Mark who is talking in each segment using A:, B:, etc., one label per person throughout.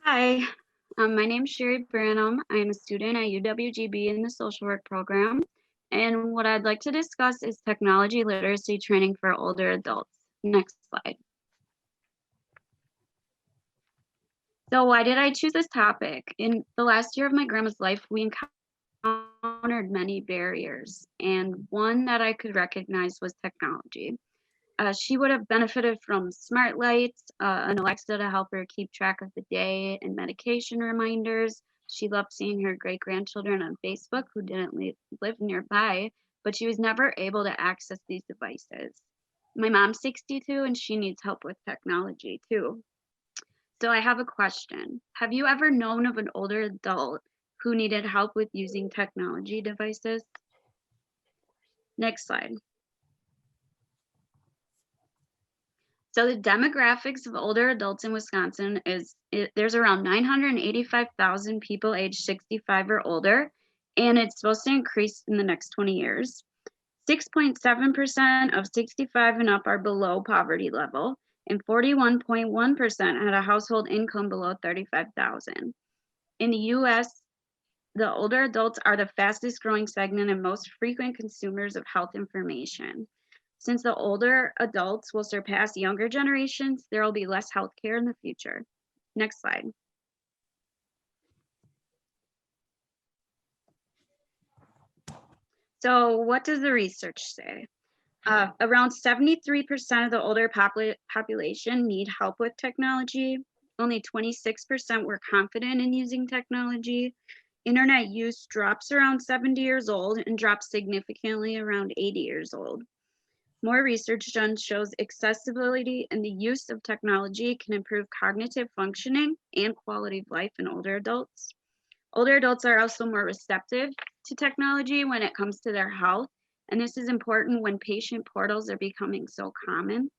A: Hi, my name is Cheri Branham. I am a student at UWGB in the social work program. And what I'd like to discuss is technology literacy training for older adults. Next slide. So why did I choose this topic? In the last year of my grandma's life, we encountered many barriers, and one that I could recognize was technology. She would have benefited from smart lights, an Alexa to help her keep track of the day, and medication reminders. She loved seeing her great grandchildren on Facebook who didn't live nearby, but she was never able to access these devices. My mom's 62 and she needs help with technology too. So I have a question. Have you ever known of an older adult who needed help with using technology devices? Next slide. So the demographics of older adults in Wisconsin there's around 985,000 people aged 65 or older, and it's supposed to increase in the next 20 years. 6.7% of 65 and up are below poverty level, and 41.1% had a household income below 35,000. In the US, the older adults are the fastest growing segment and most frequent consumers of health information. Since the older adults will surpass younger generations, there will be less healthcare in the future. Next slide. So what does the research say? Around 73% of the older population need help with technology. Only 26% were confident in using technology. Internet use drops around 70 years old and drops significantly around 80 years old. More research done shows accessibility and the use of technology can improve cognitive functioning and quality of life in older adults. Older adults are also more receptive to technology when it comes to their health, and this is important when patient portals are becoming so common.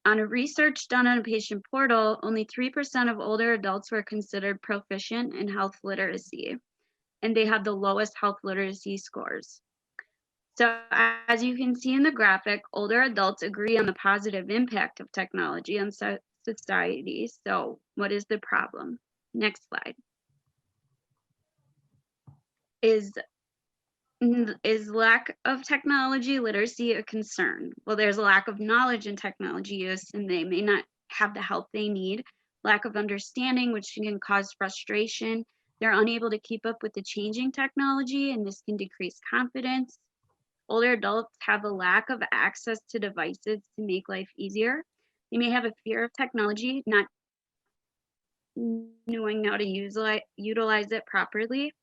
A: On a research done on a patient portal, only 3% of older adults were considered proficient in health literacy, and they had the lowest health literacy scores. So as you can see in the graphic, older adults agree on the positive impact of technology on society. So what is the problem? Next slide. Is lack of technology literacy a concern? Well, there's a lack of knowledge in technology use and they may not have the help they need. Lack of understanding, which can cause frustration. They're unable to keep up with the changing technology and this can decrease confidence. Older adults have a lack of access to devices to make life easier. They may have a fear of technology, not knowing how to utilize it properly.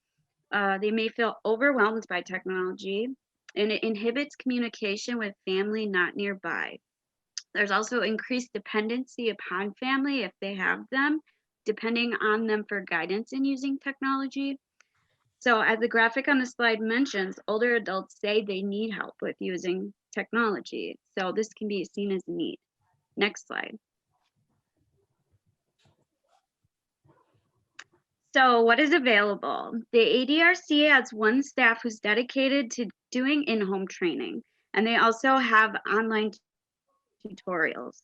A: They may feel overwhelmed by technology, and it inhibits communication with family not nearby. There's also increased dependency upon family if they have them, depending on them for guidance in using technology. So as the graphic on the slide mentions, older adults say they need help with using technology. So this can be seen as a need. Next slide. So what is available? The ADRC has one staff who's dedicated to doing in-home training, and they also have online tutorials.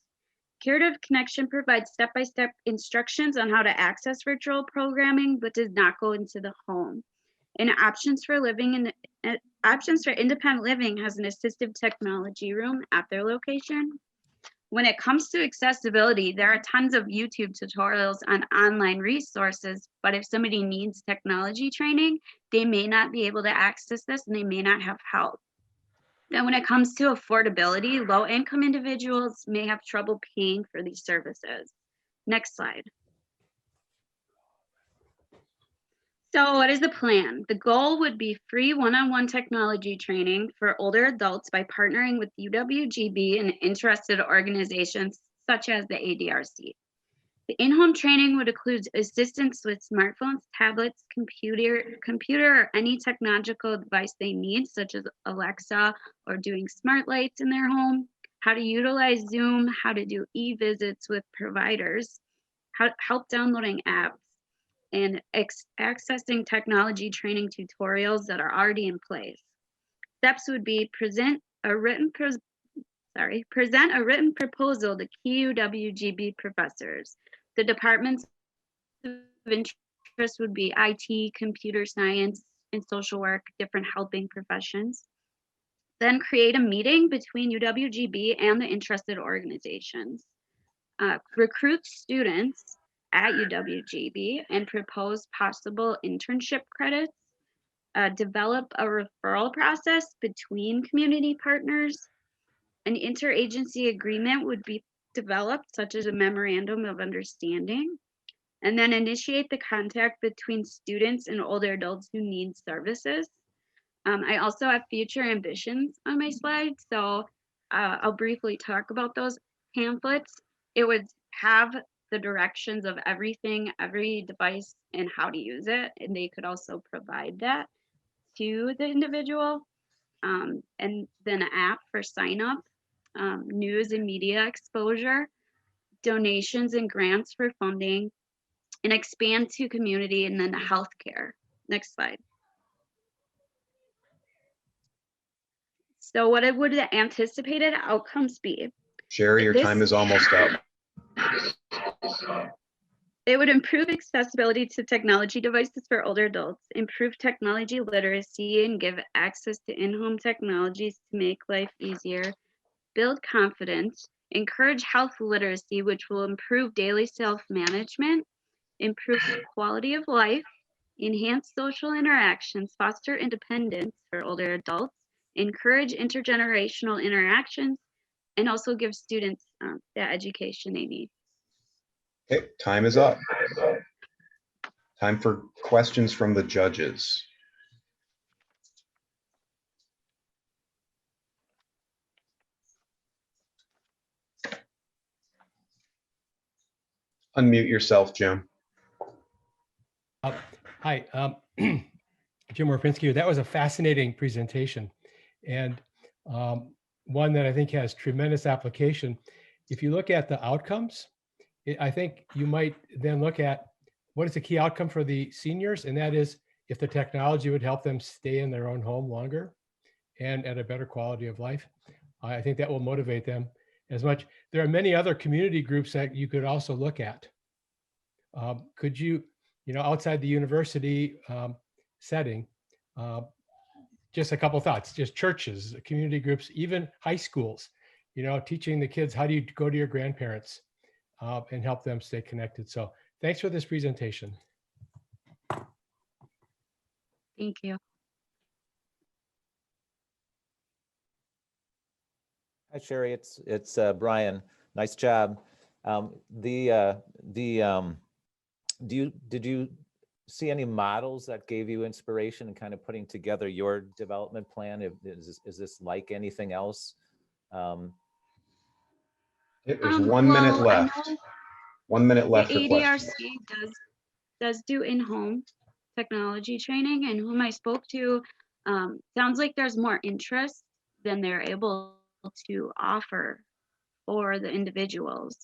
A: Curative Connection provides step-by-step instructions on how to access virtual programming, but does not go into the home. And Options for Independent Living has an assistive technology room at their location. When it comes to accessibility, there are tons of YouTube tutorials on online resources, but if somebody needs technology training, they may not be able to access this and they may not have help. Then when it comes to affordability, low-income individuals may have trouble paying for these services. Next slide. So what is the plan? The goal would be free one-on-one technology training for older adults by partnering with UWGB and interested organizations such as the ADRC. The in-home training would include assistance with smartphones, tablets, computer, or any technological device they need, such as Alexa or doing smart lights in their home, how to utilize Zoom, how to do e-visits with providers, help downloading apps, and accessing technology training tutorials that are already in place. Steps would be present a written proposal to key UWGB professors, the department's of interest would be IT, computer science, and social work, different helping professions. Then create a meeting between UWGB and the interested organizations. Recruit students at UWGB and propose possible internship credits. Develop a referral process between community partners. An interagency agreement would be developed, such as a memorandum of understanding, and then initiate the contact between students and older adults who need services. I also have future ambitions on my slide, so I'll briefly talk about those pamphlets. It would have the directions of everything, every device, and how to use it, and they could also provide that to the individual. And then an app for sign up, news and media exposure, donations and grants for funding, and expand to community and then healthcare. Next slide. So what would the anticipated outcomes be?
B: Cheri, your time is almost up.
A: It would improve accessibility to technology devices for older adults, improve technology literacy, and give access to in-home technologies to make life easier, build confidence, encourage health literacy, which will improve daily self-management, improve quality of life, enhance social interactions, foster independence for older adults, encourage intergenerational interactions, and also give students the education they need.
B: Okay, time is up. Time for questions from the judges. Unmute yourself, Jim.
C: Hi, Jim Warpinski. That was a fascinating presentation, and one that I think has tremendous application. If you look at the outcomes, I think you might then look at what is the key outcome for the seniors, and that is if the technology would help them stay in their own home longer and at a better quality of life. I think that will motivate them as much. There are many other community groups that you could also look at. Could you, outside the university setting, just a couple thoughts, just churches, community groups, even high schools, teaching the kids how do you go to your grandparents and help them stay connected. So thanks for this presentation.
A: Thank you.
D: Hi, Cheri. It's Brian. Nice job. Did you see any models that gave you inspiration in kind of putting together your development plan? Is this like anything else?
B: There's 1 minute left. 1 minute left for questions.
A: The ADRC does do in-home technology training, and whom I spoke to, sounds like there's more interest than they're able to offer for the individuals.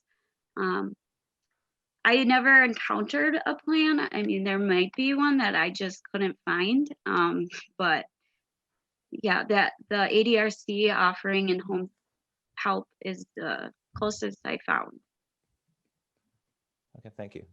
A: I never encountered a plan. I mean, there might be one that I just couldn't find, but yeah, that the ADRC offering in-home help is the closest I found.
D: Okay, thank you.